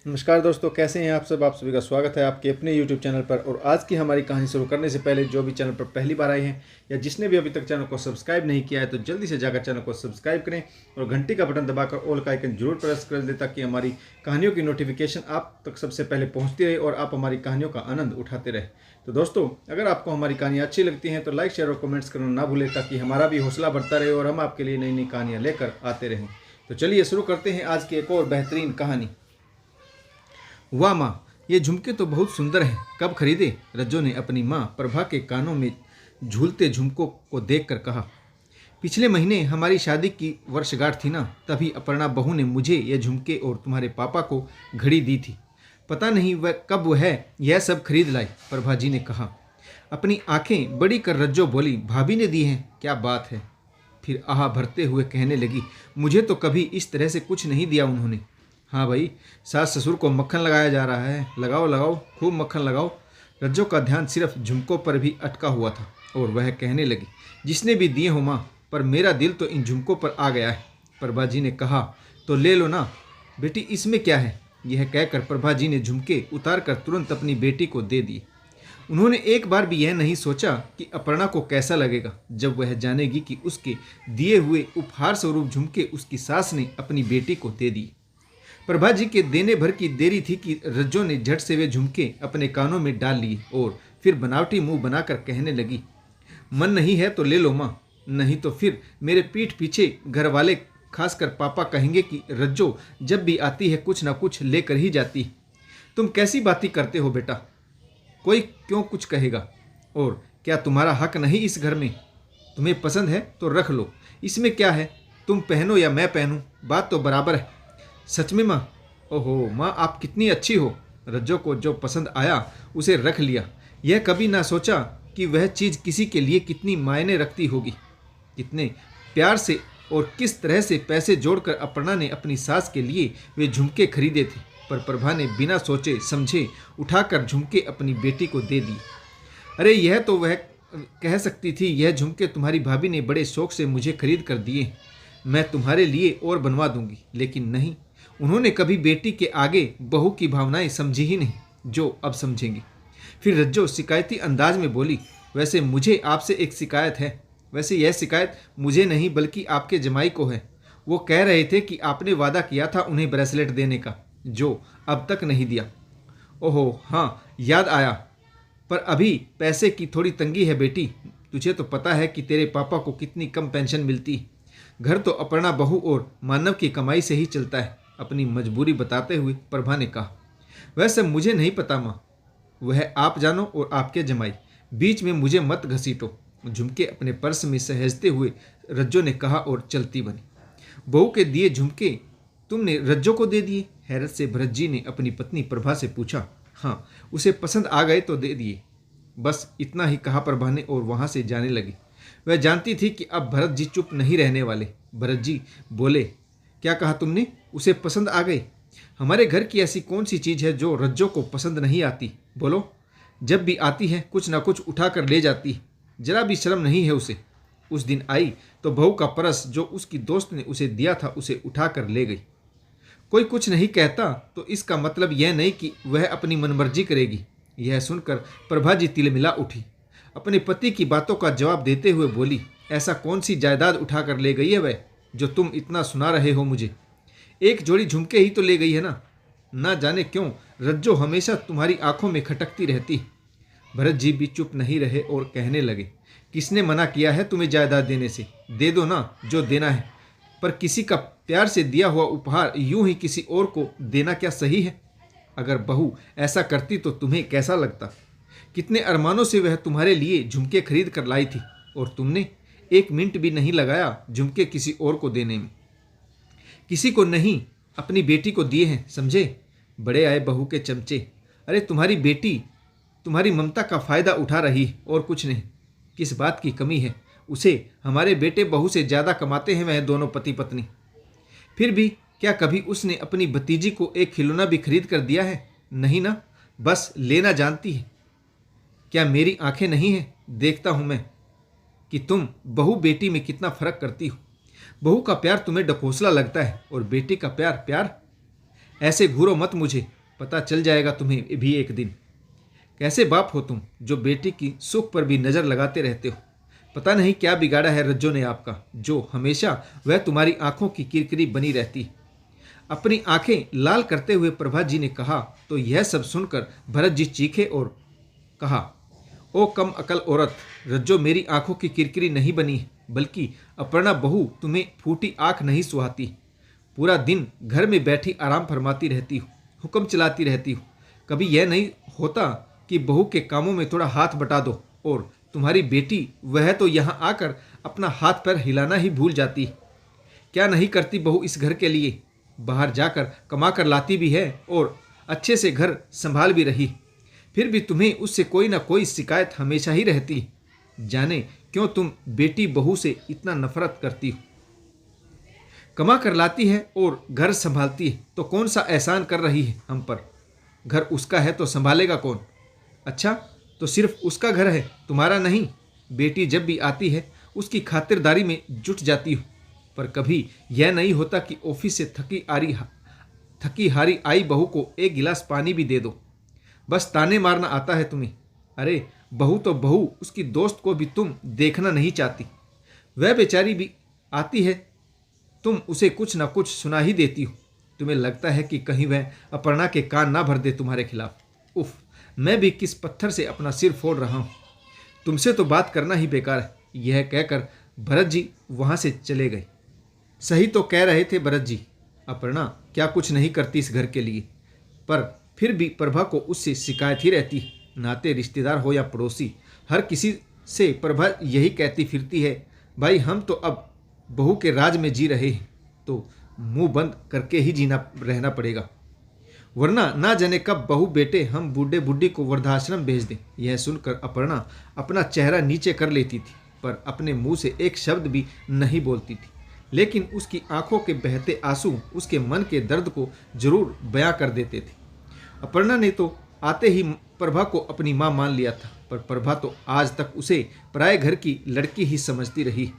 नमस्कार दोस्तों, कैसे हैं आप सब। आप सभी का स्वागत है आपके अपने YouTube चैनल पर। और आज की हमारी कहानी शुरू करने से पहले जो भी चैनल पर पहली बार आए हैं या जिसने भी अभी तक चैनल को सब्सक्राइब नहीं किया है तो जल्दी से जाकर चैनल को सब्सक्राइब करें और घंटी का बटन दबाकर ऑल का आइकन जरूर प्रेस कर दें ताकि हमारी कहानियों की नोटिफिकेशन आप तक सबसे पहले पहुँचती रहे और आप हमारी कहानियों का आनंद उठाते रहे। तो दोस्तों, अगर आपको हमारी कहानियाँ अच्छी लगती हैं तो लाइक, शेयर और कमेंट्स करना ना भूलें ताकि हमारा भी हौसला बढ़ता रहे और हम आपके लिए नई नई कहानियाँ लेकर आते रहें। तो चलिए शुरू करते हैं आज की एक और बेहतरीन कहानी। वाह माँ, ये झुमके तो बहुत सुंदर हैं, कब खरीदे? रज्जो ने अपनी माँ प्रभा के कानों में झूलते झुमकों को देखकर कहा। पिछले महीने हमारी शादी की वर्षगांठ थी ना, तभी अपर्णा बहू ने मुझे ये झुमके और तुम्हारे पापा को घड़ी दी थी। पता नहीं वह कब वह यह सब खरीद लाई, प्रभा जी ने कहा। अपनी आंखें बड़ी कर रज्जो बोली, भाभी ने दी हैं, क्या बात है। फिर आह भरते हुए कहने लगी, मुझे तो कभी इस तरह से कुछ नहीं दिया उन्होंने। हाँ भाई, सास ससुर को मक्खन लगाया जा रहा है, लगाओ लगाओ, खूब मक्खन लगाओ। रज्जो का ध्यान सिर्फ झुमकों पर भी अटका हुआ था और वह कहने लगी, जिसने भी दिए हो माँ, पर मेरा दिल तो इन झुमकों पर आ गया है। प्रभा जी ने कहा, तो ले लो ना बेटी, इसमें क्या है। यह कहकर प्रभा जी ने झुमके उतार कर तुरंत अपनी बेटी को दे दिए। उन्होंने एक बार भी यह नहीं सोचा कि अपर्णा को कैसा लगेगा जब वह जानेगी कि उसके दिए हुए उपहार स्वरूप झुमके उसकी सास ने अपनी बेटी को दे दिए। प्रभा जी के देने भर की देरी थी कि रज्जो ने झट से वे झुमके अपने कानों में डाल लिए और फिर बनावटी मुंह बनाकर कहने लगी, मन नहीं है तो ले लो माँ, नहीं तो फिर मेरे पीठ पीछे घर वाले खासकर पापा कहेंगे कि रज्जो जब भी आती है कुछ ना कुछ लेकर ही जाती है। तुम कैसी बातें करते हो बेटा, कोई क्यों कुछ कहेगा। और क्या तुम्हारा हक नहीं इस घर में? तुम्हें पसंद है तो रख लो, इसमें क्या है, तुम पहनो या मैं पहनूं, बात तो बराबर है। सच में माँ? ओहो माँ, आप कितनी अच्छी हो। रज्जो को जो पसंद आया उसे रख लिया। यह कभी ना सोचा कि वह चीज़ किसी के लिए कितनी मायने रखती होगी। कितने प्यार से और किस तरह से पैसे जोड़कर अपर्णा ने अपनी सास के लिए वे झुमके खरीदे थे, पर प्रभा ने बिना सोचे समझे उठाकर झुमके अपनी बेटी को दे दिए। अरे यह तो वह कह सकती थी, यह झुमके तुम्हारी भाभी ने बड़े शौक से मुझे खरीद कर दिए, मैं तुम्हारे लिए और बनवा दूंगी। लेकिन नहीं, उन्होंने कभी बेटी के आगे बहू की भावनाएं समझी ही नहीं, जो अब समझेंगी। फिर रज्जो शिकायती अंदाज में बोली, वैसे मुझे आपसे एक शिकायत है। वैसे यह शिकायत मुझे नहीं बल्कि आपके जमाई को है। वो कह रहे थे कि आपने वादा किया था उन्हें ब्रेसलेट देने का, जो अब तक नहीं दिया। ओहो हाँ, याद आया, पर अभी पैसे की थोड़ी तंगी है बेटी। तुझे तो पता है कि तेरे पापा को कितनी कम पेंशन मिलती है। घर तो अपर्णा बहू और मानव की कमाई से ही चलता है, अपनी मजबूरी बताते हुए प्रभा ने कहा। वह सब मुझे नहीं पता माँ, वह आप जानो और आपके जमाई, बीच में मुझे मत घसीटो। झुमके अपने पर्स में सहेजते हुए रज्जो ने कहा और चलती बनी। बहू के दिए झुमके तुमने रज्जो को दे दिए? हैरत से भरत जी ने अपनी पत्नी प्रभा से पूछा। हाँ, उसे पसंद आ गए तो दे दिए, बस इतना ही कहा प्रभा ने और वहाँ से जाने लगी। वह जानती थी कि अब भरत जी चुप नहीं रहने वाले। भरत जी बोले, क्या कहा तुमने? उसे पसंद आ गए? हमारे घर की ऐसी कौन सी चीज़ है जो रज्जो को पसंद नहीं आती? बोलो, जब भी आती है कुछ ना कुछ उठा कर ले जाती है, जरा भी शर्म नहीं है उसे। उस दिन आई तो बहू का परस जो उसकी दोस्त ने उसे दिया था उसे उठा कर ले गई। कोई कुछ नहीं कहता तो इसका मतलब यह नहीं कि वह अपनी मनमर्जी करेगी। यह सुनकर प्रभा जी तिलमिला उठी। अपने पति की बातों का जवाब देते हुए बोली, ऐसा कौन सी जायदाद उठा कर ले गई है वह, जो तुम इतना सुना रहे हो मुझे? एक जोड़ी झुमके ही तो ले गई है ना। ना जाने क्यों रज्जो हमेशा तुम्हारी आंखों में खटकती रहती। भरत जी भी चुप नहीं रहे और कहने लगे, किसने मना किया है तुम्हें जायदाद देने से? दे दो ना जो देना है, पर किसी का प्यार से दिया हुआ उपहार यूं ही किसी और को देना क्या सही है? अगर बहू ऐसा करती तो तुम्हें कैसा लगता? कितने अरमानों से वह तुम्हारे लिए झुमके खरीद कर लाई थी और तुमने एक मिनट भी नहीं लगाया झुमके किसी और को देने में। किसी को नहीं, अपनी बेटी को दिए हैं, समझे? बड़े आए बहू के चमचे। अरे तुम्हारी बेटी तुम्हारी ममता का फ़ायदा उठा रही है और कुछ नहीं। किस बात की कमी है उसे? हमारे बेटे बहू से ज़्यादा कमाते हैं वह दोनों पति पत्नी। फिर भी क्या कभी उसने अपनी भतीजी को एक खिलौना भी खरीद कर दिया है? नहीं ना, बस लेना जानती है। क्या मेरी आंखें नहीं हैं? देखता हूं मैं कि तुम बहू बेटी में कितना फर्क करती हो। बहू का प्यार तुम्हें ढकोसला लगता है और बेटी का प्यार प्यार। ऐसे घूरो मत, मुझे पता चल जाएगा तुम्हें भी एक दिन। कैसे बाप हो तुम जो बेटी की सुख पर भी नजर लगाते रहते हो। पता नहीं क्या बिगाड़ा है रज्जो ने आपका, जो हमेशा वह तुम्हारी आंखों की किरकिरी बनी रहती है। अपनी आंखें लाल करते हुए प्रभा जी ने कहा तो यह सब सुनकर भरत जी चीखे और कहा, ओ कम अकल औरत, रज्जो मेरी आंखों की किरकिरी नहीं बनी है, बल्कि अपर्णा बहू तुम्हें फूटी आंख नहीं सुहाती। पूरा दिन घर में बैठी आराम फरमाती रहती हो, हुक्म चलाती रहती हो। कभी यह नहीं होता कि बहू के कामों में थोड़ा हाथ बटा दो। और तुम्हारी बेटी, वह तो यहाँ आकर अपना हाथ पैर हिलाना ही भूल जाती है। क्या नहीं करती बहू इस घर के लिए। बाहर जाकर कमा कर लाती भी है और अच्छे से घर संभाल भी रही, फिर भी तुम्हें उससे कोई ना कोई शिकायत हमेशा ही रहती। जाने क्यों तुम बेटी बहू से इतना नफरत करती हो। कमा कर लाती है और घर संभालती है तो कौन सा एहसान कर रही है हम पर। घर उसका है तो संभालेगा कौन। अच्छा, तो सिर्फ उसका घर है, तुम्हारा नहीं। बेटी जब भी आती है उसकी खातिरदारी में जुट जाती हो, पर कभी यह नहीं होता कि ऑफिस से थकी हारी आई बहू को एक गिलास पानी भी दे दो। बस ताने मारना आता है तुम्हें। अरे बहू तो बहू, उसकी दोस्त को भी तुम देखना नहीं चाहती। वह बेचारी भी आती है, तुम उसे कुछ ना कुछ सुना ही देती हो। तुम्हें लगता है कि कहीं वह अपर्णा के कान ना भर दे तुम्हारे खिलाफ। उफ, मैं भी किस पत्थर से अपना सिर फोड़ रहा हूँ। तुमसे तो बात करना ही बेकार है। यह कहकर भरत जी वहाँ से चले गए। सही तो कह रहे थे भरत जी, अपर्णा क्या कुछ नहीं करती इस घर के लिए, पर फिर भी प्रभा को उससे शिकायत ही रहती है। नाते रिश्तेदार हो या पड़ोसी, हर किसी से प्रभा यही कहती फिरती है, भाई हम तो अब बहू के राज में जी रहे हैं, तो मुंह बंद करके ही जीना रहना पड़ेगा, वरना ना जाने कब बहू बेटे हम बूढ़े बुढ़ी को वृद्धाश्रम भेज दें। यह सुनकर अपर्णा अपना चेहरा नीचे कर लेती थी, पर अपने मुंह से एक शब्द भी नहीं बोलती थी। लेकिन उसकी आंखों के बहते आंसू उसके मन के दर्द को जरूर बयां कर देते थे। अपर्णा ने तो आते ही प्रभा को अपनी मां मान लिया था, पर प्रभा तो आज तक उसे पराए घर की लड़की ही समझती रही।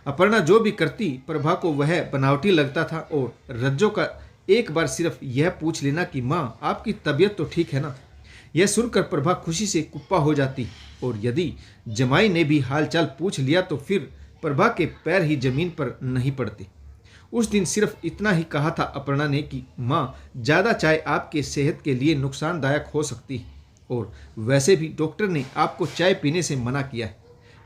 अपर्णा जो भी करती प्रभा को वह बनावटी लगता था, और रज्जो का एक बार सिर्फ यह पूछ लेना कि माँ आपकी तबीयत तो ठीक है ना, यह सुनकर प्रभा खुशी से कुप्पा हो जाती। और यदि जमाई ने भी हालचाल पूछ लिया तो फिर प्रभा के पैर ही जमीन पर नहीं पड़ते। उस दिन सिर्फ इतना ही कहा था अपर्णा ने कि माँ ज़्यादा चाय आपके सेहत के लिए नुकसानदायक हो सकती है, और वैसे भी डॉक्टर ने आपको चाय पीने से मना किया है।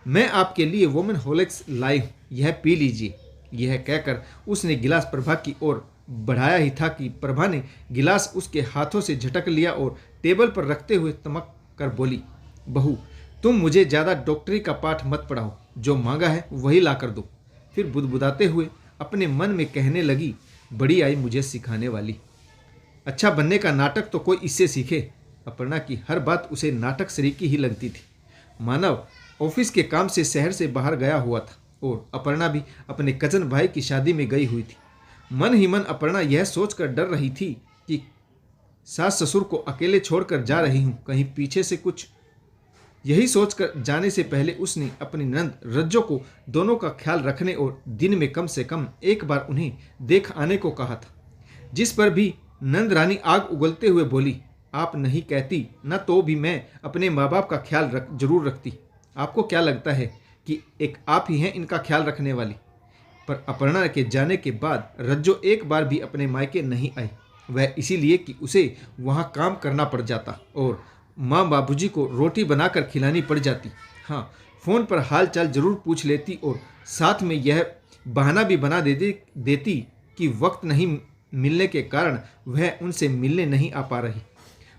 मैं आपके लिए वुमेन हॉर्लिक्स लाई हूँ, यह पी लीजिए। यह कहकर उसने गिलास प्रभा की ओर बढ़ाया ही था कि प्रभा ने गिलास उसके हाथों से झटक लिया और टेबल पर रखते हुए तमक कर बोली, बहू तुम मुझे ज़्यादा डॉक्टरी का पाठ मत पढ़ाओ, जो मांगा है वही ला कर दो। फिर बुदबुदाते हुए अपने मन में कहने लगी, बड़ी आई मुझे सिखाने वाली। अच्छा बनने का नाटक तो कोई इससे सीखे। अपर्णा की हर बात उसे नाटक सरीकी ही लगती थी। मानव ऑफिस के काम से शहर से बाहर गया हुआ था और अपर्णा भी अपने कजन भाई की शादी में गई हुई थी। मन ही मन अपर्णा यह सोचकर डर रही थी कि सास ससुर को अकेले छोड़कर जा रही हूँ, कहीं पीछे से कुछ। यही सोचकर जाने से पहले उसने अपनी नंद रज्जो को दोनों का ख्याल रखने और दिन में कम से कम एक बार उन्हें देख आने को कहा था। जिस पर भी नंद रानी आग उगलते हुए बोली, आप नहीं कहती न तो भी मैं अपने माँ बाप का ख्याल जरूर रखती। आपको क्या लगता है कि एक आप ही हैं इनका ख्याल रखने वाली। पर अपर्णा के जाने के बाद रज्जो एक बार भी अपने मायके नहीं आई, वह इसीलिए कि उसे वहाँ काम करना पड़ जाता और माँ बाबूजी को रोटी बनाकर खिलानी पड़ जाती। हाँ, फ़ोन पर हाल चाल जरूर पूछ लेती और साथ में यह बहाना भी बना देती कि वक्त नहीं मिलने के कारण वह उनसे मिलने नहीं आ पा रही,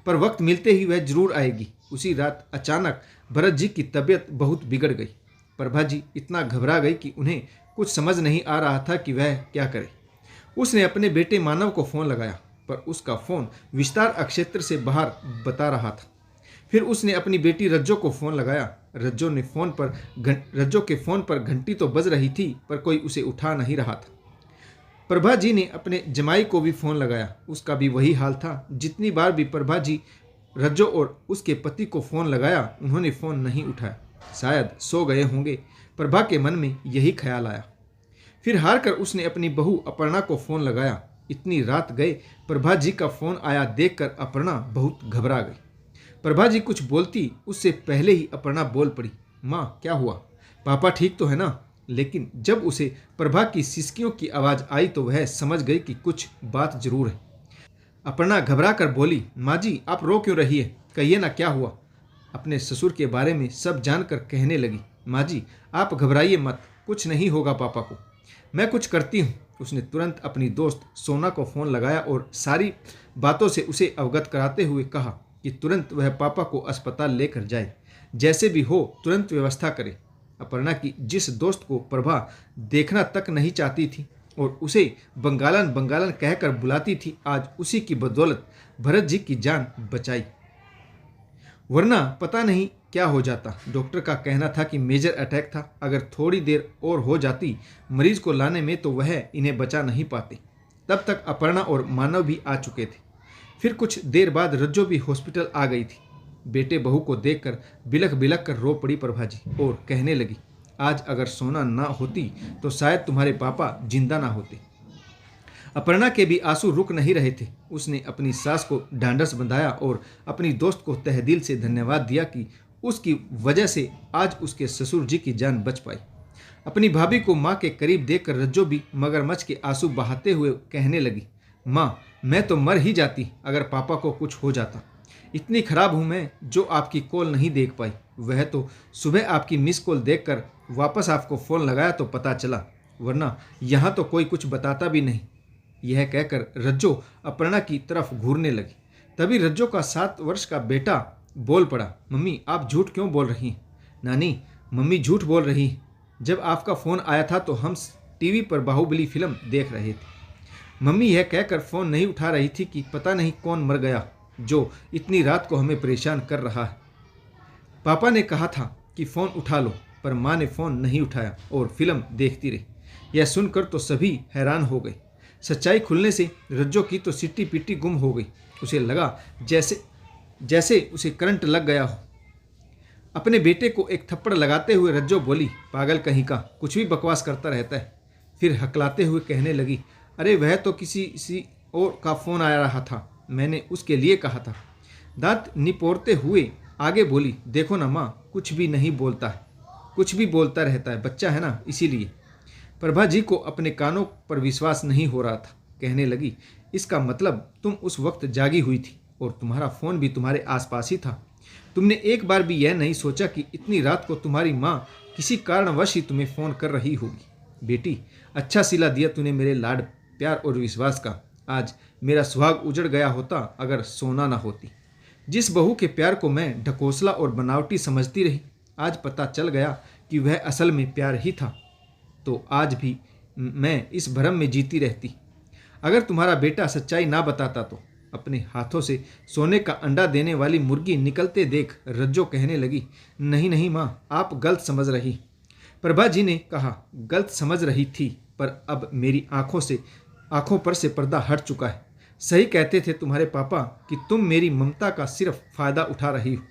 पर वक्त मिलते ही वह जरूर आएगी। उसी रात अचानक भरत जी की तबीयत बहुत बिगड़ गई। प्रभा जी इतना घबरा गई कि उन्हें कुछ समझ नहीं आ रहा था कि वह क्या करे। उसने अपने बेटे मानव को फ़ोन लगाया, पर उसका फ़ोन विस्तार अक्षेत्र से बाहर बता रहा था। फिर उसने अपनी बेटी रज्जो को फ़ोन लगाया। रज्जो के फ़ोन पर घंटी तो बज रही थी, पर कोई उसे उठा नहीं रहा था। प्रभा जी ने अपने जमाई को भी फ़ोन लगाया, उसका भी वही हाल था। जितनी बार भी प्रभा जी रज्जो और उसके पति को फ़ोन लगाया, उन्होंने फ़ोन नहीं उठाया। शायद सो गए होंगे। प्रभा के मन में यही ख्याल आया। फिर हार कर उसने अपनी बहू अपर्णा को फ़ोन लगाया। इतनी रात गए प्रभा जी का फ़ोन आया देखकर अपर्णा बहुत घबरा गई। प्रभा जी कुछ बोलती उससे पहले ही अपर्णा बोल पड़ी, माँ क्या हुआ, पापा ठीक तो है ना? लेकिन जब उसे प्रभा की सिसकियों की आवाज़ आई तो वह समझ गई कि कुछ बात जरूर है। अपर्णा घबरा कर बोली, माँ जी आप रो क्यों रही है, कहिए ना क्या हुआ। अपने ससुर के बारे में सब जानकर कहने लगी, माँ जी आप घबराइए मत, कुछ नहीं होगा पापा को, मैं कुछ करती हूँ। उसने तुरंत अपनी दोस्त सोना को फ़ोन लगाया और सारी बातों से उसे अवगत कराते हुए कहा कि तुरंत वह पापा को अस्पताल लेकर जाए, जैसे भी हो तुरंत व्यवस्था करे। अपर्णा की जिस दोस्त को प्रभा देखना तक नहीं चाहती थी और उसे बंगालन बंगालन कहकर बुलाती थी, आज उसी की बदौलत भरत जी की जान बचाई, वरना पता नहीं क्या हो जाता। डॉक्टर का कहना था कि मेजर अटैक था, अगर थोड़ी देर और हो जाती मरीज को लाने में तो वह इन्हें बचा नहीं पाते। तब तक अपर्णा और मानव भी आ चुके थे। फिर कुछ देर बाद रज्जो भी हॉस्पिटल आ गई थी। बेटे बहू को देखकर बिलख बिलख कर रो पड़ी प्रभा जी और कहने लगी, आज अगर सोना ना होती तो शायद तुम्हारे पापा जिंदा ना होते। अपर्णा के भी आंसू रुक नहीं रहे थे। उसने अपनी सास को ढांढस बंधाया और अपनी दोस्त को तहदिल से धन्यवाद दिया कि उसकी वजह से आज उसके ससुर जी की जान बच पाई। अपनी भाभी को माँ के करीब देखकर रज्जो भी मगरमच्छ के आंसू बहाते हुए कहने लगी, माँ मैं तो मर ही जाती अगर पापा को कुछ हो जाता। इतनी खराब हूँ मैं जो आपकी कॉल नहीं देख पाई। वह तो सुबह आपकी मिस कॉल देखकर वापस आपको फ़ोन लगाया तो पता चला, वरना यहाँ तो कोई कुछ बताता भी नहीं। यह कहकर रज्जो अपर्णा की तरफ घूरने लगी। तभी रज्जो का 7 वर्ष का बेटा बोल पड़ा, मम्मी आप झूठ क्यों बोल रही हैं? नानी मम्मी झूठ बोल रही है, जब आपका फ़ोन आया था तो हम टीवी पर बाहुबली फिल्म देख रहे थे। मम्मी यह कहकर फ़ोन नहीं उठा रही थी कि पता नहीं कौन मर गया जो इतनी रात को हमें परेशान कर रहा है। पापा ने कहा था कि फ़ोन उठा लो, पर माँ ने फ़ोन नहीं उठाया और फिल्म देखती रही। यह सुनकर तो सभी हैरान हो गए। सच्चाई खुलने से रज्जो की तो सिट्टी पिट्टी गुम हो गई। उसे लगा जैसे उसे करंट लग गया हो। अपने बेटे को एक थप्पड़ लगाते हुए रज्जो बोली, पागल कहीं का, कुछ भी बकवास करता रहता है। फिर हकलाते हुए कहने लगी, अरे वह तो किसी और का फ़ोन आ रहा था, मैंने उसके लिए कहा था। दांत निपोरते हुए आगे बोली, देखो ना माँ कुछ भी नहीं बोलता है, कुछ भी बोलता रहता है, बच्चा है ना इसीलिए। प्रभा जी को अपने कानों पर विश्वास नहीं हो रहा था। कहने लगी, इसका मतलब तुम उस वक्त जागी हुई थी और तुम्हारा फ़ोन भी तुम्हारे आसपास ही था। तुमने एक बार भी यह नहीं सोचा कि इतनी रात को तुम्हारी माँ किसी कारणवश ही तुम्हें फ़ोन कर रही होगी। बेटी अच्छा सिला दिया तूने मेरे लाड प्यार और विश्वास का। आज मेरा सुहाग उजड़ गया होता अगर सोना ना होती। जिस बहू के प्यार को मैं ढकोसला और बनावटी समझती रही, आज पता चल गया कि वह असल में प्यार ही था, तो आज भी मैं इस भ्रम में जीती रहती। अगर तुम्हारा बेटा सच्चाई ना बताता तो। अपने हाथों से सोने का अंडा देने वाली मुर्गी निकलते देख रज्जो कहने लगी, नहीं नहीं माँ आप गलत समझ रही। प्रभा जी ने कहा, गलत समझ रही थी, पर अब मेरी आंखों पर से पर्दा हट चुका है। सही कहते थे तुम्हारे पापा कि तुम मेरी ममता का सिर्फ फ़ायदा उठा रही हो,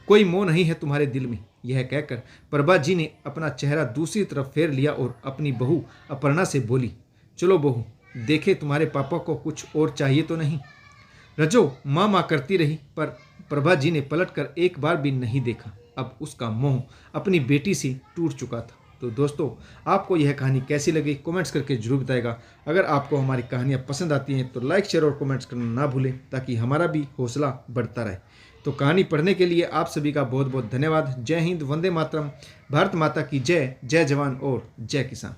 कोई मोह नहीं है तुम्हारे दिल में। यह कहकर प्रभा जी ने अपना चेहरा दूसरी तरफ फेर लिया और अपनी बहू अपर्णा से बोली, चलो बहू देखे तुम्हारे पापा को कुछ और चाहिए तो नहीं। रज्जो माँ माँ करती रही, पर प्रभा जी ने पलटकर एक बार भी नहीं देखा। अब उसका मोह अपनी बेटी से टूट चुका था। तो दोस्तों आपको यह कहानी कैसी लगी कमेंट्स करके जरूर बताएगा। अगर आपको हमारी कहानियाँ पसंद आती हैं तो लाइक शेयर और कमेंट्स करना ना भूलें, ताकि हमारा भी हौसला बढ़ता रहे। तो कहानी पढ़ने के लिए आप सभी का बहुत बहुत धन्यवाद। जय हिंद, वंदे मातरम, भारत माता की जय, जय जवान और जय किसान।